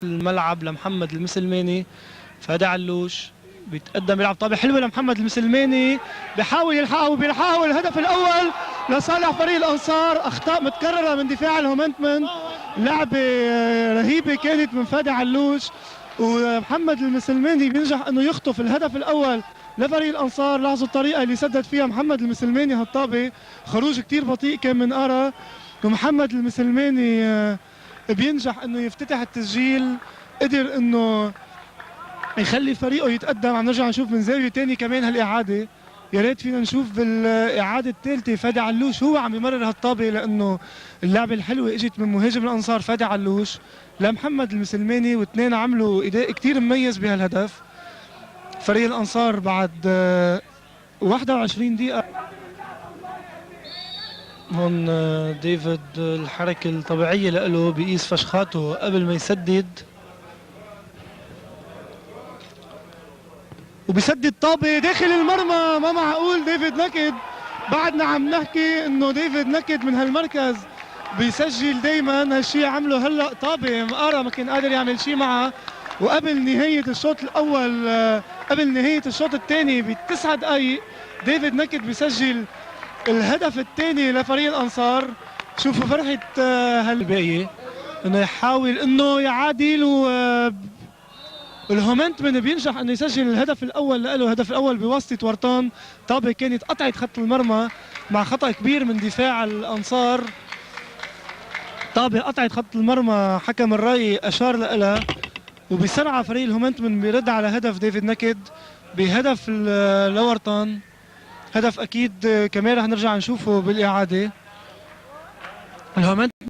الملعب لمحمد المسلماني. فادي علوش بيتقدم يلعب طابة حلوة لمحمد المسلماني، بيحاول يلحقها وبيلحقها، والهدف الأول لصالح فريق الأنصار. أخطاء متكررة من دفاع الهومنتمن، لعبة رهيبة كانت من فادي علوش، ومحمد المسلماني بينجح انه يخطف الهدف الاول لفريق الانصار. لاحظوا الطريقه اللي سدد فيها محمد المسلماني هالطابه، خروج كتير بطيء كان من ارا، ومحمد المسلماني بينجح انه يفتتح التسجيل، قدر انه يخلي فريقه يتقدم. عم نرجع نشوف من زاويه ثانيه كمان هالاعاده، يا ريت فينا نشوف بالاعاده الثالثه فادي علوش هو عم يمرر هالطابه، لانه اللعبه الحلوه اجت من مهاجم الانصار فادي علوش لمحمد المسلماني، واثنين عملوا اداء كثير مميز بهالهدف. فريق الانصار بعد 21 دقيقه هون ديفيد الحركه الطبيعيه له بيقيس فشخاته قبل ما يسدد، وبيسدد طابه داخل المرمى. ما معقول ديفيد نكد، بعدنا عم نحكي انه ديفيد نكد من هالمركز بيسجل دايما، هالشيء عمله هلا طابه مقارا ما كان قادر يعمل شيء معها. وقبل نهايه الشوط الاول قبل نهايه الشوط الثاني ب9 دقائق ديفيد نكد بيسجل الهدف الثاني لفريق الانصار. شوفوا فرحه هالباقي انه يحاول انه يعادل، والهومنتمن بينجح انه يسجل الهدف الاول له، الهدف الاول بواسطه ورطان. طابه كانت قطعت خط المرمى مع خطا كبير من دفاع الانصار، طابه قطعت خط المرمى، حكم الراي اشار لها، وبسرعه فريق الهومنتمن بيرد على هدف ديفيد نكد بهدف لورطان. هدف اكيد كمان رح نرجع نشوفه بالاعاده. الهومنتمن